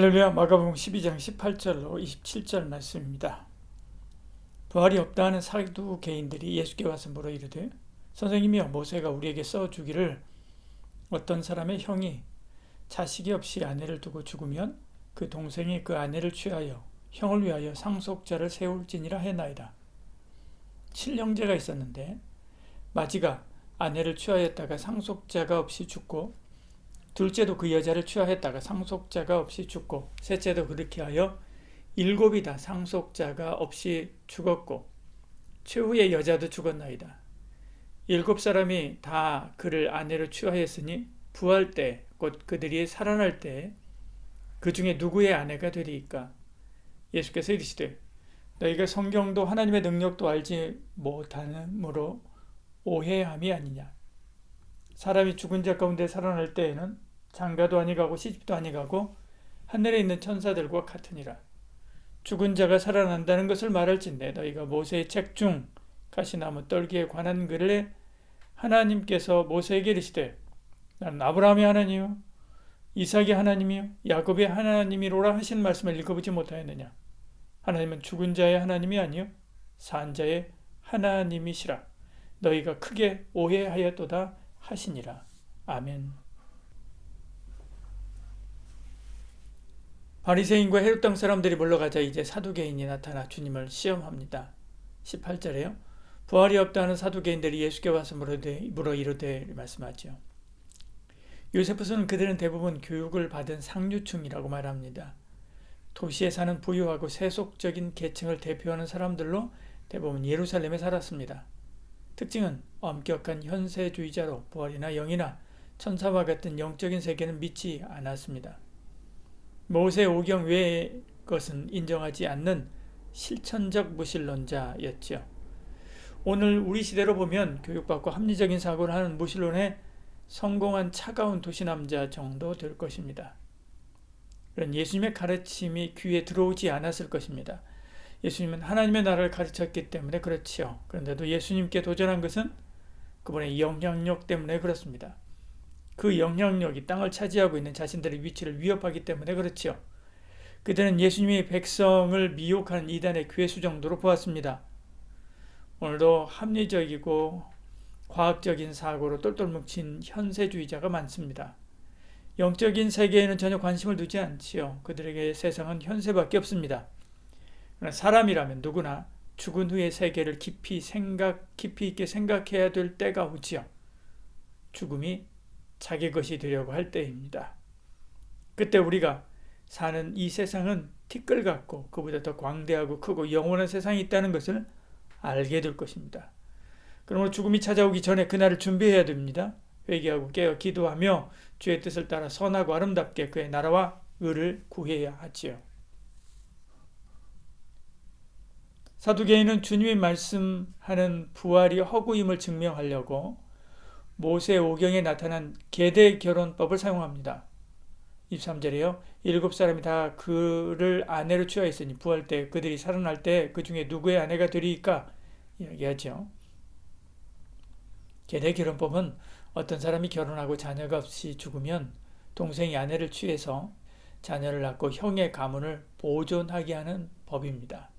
할렐루야. 마가복음 12장 18절로 27절 말씀입니다. 부활이 없다 하는 사두개인들이 예수께 와서 물어 이르되 선생님이여, 모세가 우리에게 써주기를 어떤 사람의 형이 자식이 없이 아내를 두고 죽으면 그 동생이 그 아내를 취하여 형을 위하여 상속자를 세울지니라 했나이다. 칠형제가 있었는데 마지가 아내를 취하였다가 상속자가 없이 죽고, 둘째도 그 여자를 취하였다가 상속자가 없이 죽고, 셋째도 그렇게 하여 일곱이 다 상속자가 없이 죽었고, 최후의 여자도 죽었나이다. 일곱 사람이 다 그를 아내로 취하였으니 부활 때, 곧 그들이 살아날 때 그 중에 누구의 아내가 되리이까? 예수께서 이르시되 너희가 성경도 하나님의 능력도 알지 못하므로 오해함이 아니냐. 사람이 죽은 자 가운데 살아날 때에는 장가도 아니가고 시집도 아니가고 하늘에 있는 천사들과 같으니라. 죽은 자가 살아난다는 것을 말할진대 너희가 모세의 책 중 가시나무 떨기에 관한 글에 하나님께서 모세에게 이르시되 나는 아브라함의 하나님이요 이삭의 하나님이요 야곱의 하나님이로라 하신 말씀을 읽어보지 못하였느냐. 하나님은 죽은 자의 하나님이 아니요 산 자의 하나님이시라. 너희가 크게 오해하였도다 하시니라. 아멘. 바리새인과 헤롯 땅 사람들이 물러가자 이제 사두개인이 나타나 주님을 시험합니다. 18절에요. 부활이 없다는 사두개인들이 예수께 와서 물어 이르되 말씀하죠. 요세푸스는 그들은 대부분 교육을 받은 상류층이라고 말합니다. 도시에 사는 부유하고 세속적인 계층을 대표하는 사람들로 대부분 예루살렘에 살았습니다. 특징은 엄격한 현세주의자로 부활이나 영이나 천사와 같은 영적인 세계는 믿지 않았습니다. 모세 오경 외의 것은 인정하지 않는 실천적 무신론자였죠. 오늘 우리 시대로 보면 교육받고 합리적인 사고를 하는 무신론에 성공한 차가운 도시남자 정도 될 것입니다. 그런 예수님의 가르침이 귀에 들어오지 않았을 것입니다. 예수님은 하나님의 나라를 가르쳤기 때문에 그렇지요. 그런데도 예수님께 도전한 것은 그분의 영향력 때문에 그렇습니다. 그 영향력이 땅을 차지하고 있는 자신들의 위치를 위협하기 때문에 그렇지요. 그들은 예수님이 백성을 미혹하는 이단의 괴수 정도로 보았습니다. 오늘도 합리적이고 과학적인 사고로 똘똘 뭉친 현세주의자가 많습니다. 영적인 세계에는 전혀 관심을 두지 않지요. 그들에게 세상은 현세밖에 없습니다. 그러나 사람이라면 누구나 죽은 후의 세계를 깊이 있게 생각해야 될 때가 오지요. 죽음이 자기 것이 되려고 할 때입니다. 그때 우리가 사는 이 세상은 티끌 같고 그보다 더 광대하고 크고 영원한 세상이 있다는 것을 알게 될 것입니다. 그러므로 죽음이 찾아오기 전에 그날을 준비해야 됩니다. 회개하고 깨어 기도하며 주의 뜻을 따라 선하고 아름답게 그의 나라와 의를 구해야 하지요. 사두개인은 주님이 말씀하는 부활이 허구임을 증명하려고 모세 오경에 나타난 계대 결혼법을 사용합니다. 23절에요. 일곱 사람이 다 그를 아내로 취하였으니 부활 때 그들이 살아날 때 그 중에 누구의 아내가 되리이까 이야기하죠. 계대 결혼법은 어떤 사람이 결혼하고 자녀가 없이 죽으면 동생이 아내를 취해서 자녀를 낳고 형의 가문을 보존하게 하는 법입니다.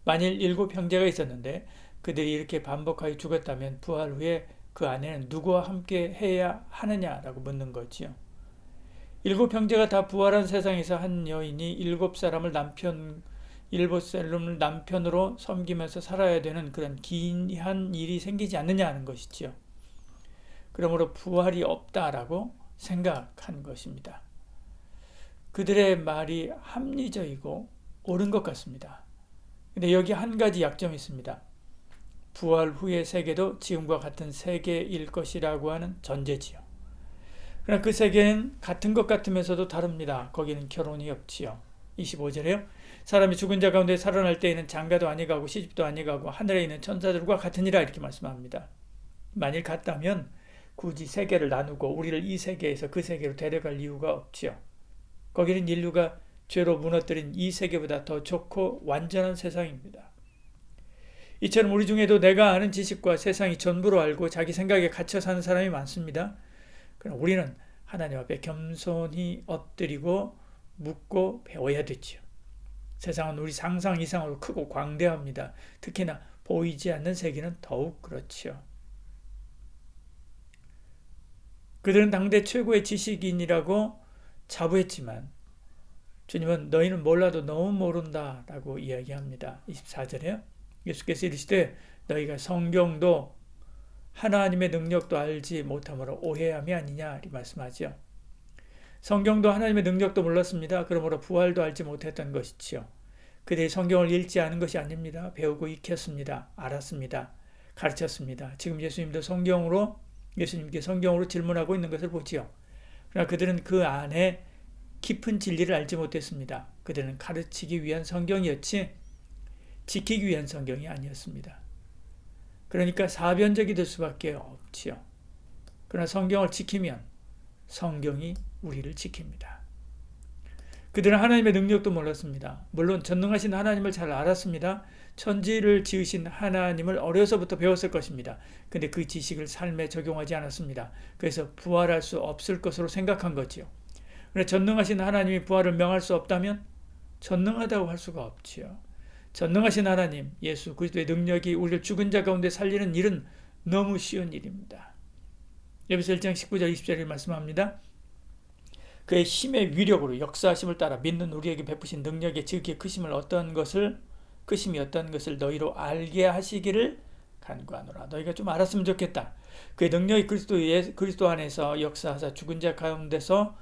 만일 일곱 형제가 있었는데 그들이 이렇게 반복하여 죽었다면 부활 후에 그 아내는 누구와 함께 해야 하느냐라고 묻는 거지요. 일곱 형제가 다 부활한 세상에서 한 여인이 일곱 사람을 남편으로 섬기면서 살아야 되는 그런 기이한 일이 생기지 않느냐 하는 것이지요. 그러므로 부활이 없다라고 생각한 것입니다. 그들의 말이 합리적이고 옳은 것 같습니다. 근데 여기 한 가지 약점이 있습니다. 부활 후의 세계도 지금과 같은 세계일 것이라고 하는 전제지요. 그러나 그 세계는 같은 것 같으면서도 다릅니다. 거기는 결혼이 없지요. 25절에요. 사람이 죽은 자 가운데 살아날 때에는 장가도 아니가고 시집도 아니가고 하늘에 있는 천사들과 같으니라 이렇게 말씀합니다. 만일 같다면 굳이 세계를 나누고 우리를 이 세계에서 그 세계로 데려갈 이유가 없지요. 거기는 인류가 죄로 무너뜨린 이 세계보다 더 좋고 완전한 세상입니다. 이처럼 우리 중에도 내가 아는 지식과 세상이 전부로 알고 자기 생각에 갇혀 사는 사람이 많습니다. 그러나 우리는 하나님 앞에 겸손히 엎드리고 묻고 배워야 되지요. 세상은 우리 상상 이상으로 크고 광대합니다. 특히나 보이지 않는 세계는 더욱 그렇지요. 그들은 당대 최고의 지식인이라고 자부했지만 주님은 너희는 몰라도 너무 모른다 라고 이야기합니다. 24절에요. 예수께서 이르시되 너희가 성경도 하나님의 능력도 알지 못함으로 오해함이 아니냐 이 말씀하죠. 성경도 하나님의 능력도 몰랐습니다. 그러므로 부활도 알지 못했던 것이지요. 그들이 성경을 읽지 않은 것이 아닙니다. 배우고 익혔습니다. 알았습니다. 가르쳤습니다. 지금 예수님께 성경으로 질문하고 있는 것을 보지요. 그러나 그들은 그 안에 깊은 진리를 알지 못했습니다. 그들은 가르치기 위한 성경이었지 지키기 위한 성경이 아니었습니다. 그러니까 사변적이 될 수밖에 없지요. 그러나 성경을 지키면 성경이 우리를 지킵니다. 그들은 하나님의 능력도 몰랐습니다. 물론 전능하신 하나님을 잘 알았습니다. 천지를 지으신 하나님을 어려서부터 배웠을 것입니다. 근데 그 지식을 삶에 적용하지 않았습니다. 그래서 부활할 수 없을 것으로 생각한 거지요. 그런데 전능하신 하나님이 부활을 명할 수 없다면 전능하다고 할 수가 없지요. 전능하신 하나님, 예수 그리스도의 능력이 우리를 죽은 자 가운데 살리는 일은 너무 쉬운 일입니다. 에베소 1장 19절 20절에 말씀합니다. 그의 힘의 위력으로 역사하심을 따라 믿는 우리에게 베푸신 능력의 지극히 크심이 어떤 것을 너희로 알게 하시기를 간구하노라. 너희가 좀 알았으면 좋겠다. 그의 능력이 그리스도 안에서 역사하사 죽은 자 가운데서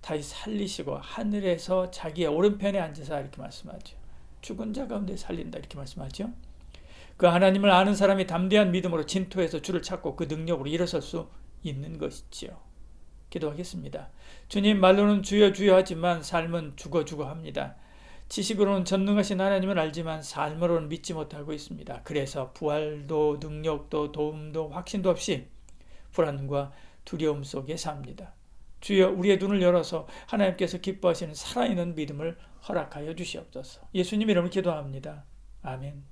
다시 살리시고 하늘에서 자기의 오른편에 앉으사 이렇게 말씀하죠. 죽은 자 가운데 살린다 이렇게 말씀하죠. 그 하나님을 아는 사람이 담대한 믿음으로 진토에서 주를 찾고 그 능력으로 일어설 수 있는 것이지요. 기도하겠습니다. 주님, 말로는 주여 주여 하지만 삶은 죽어 합니다. 지식으로는 전능하신 하나님을 알지만 삶으로는 믿지 못하고 있습니다. 그래서 부활도 능력도 도움도 확신도 없이 불안과 두려움 속에 삽니다. 주여, 우리의 눈을 열어서 하나님께서 기뻐하시는 살아있는 믿음을 허락하여 주시옵소서. 예수님 이름으로 기도합니다. 아멘.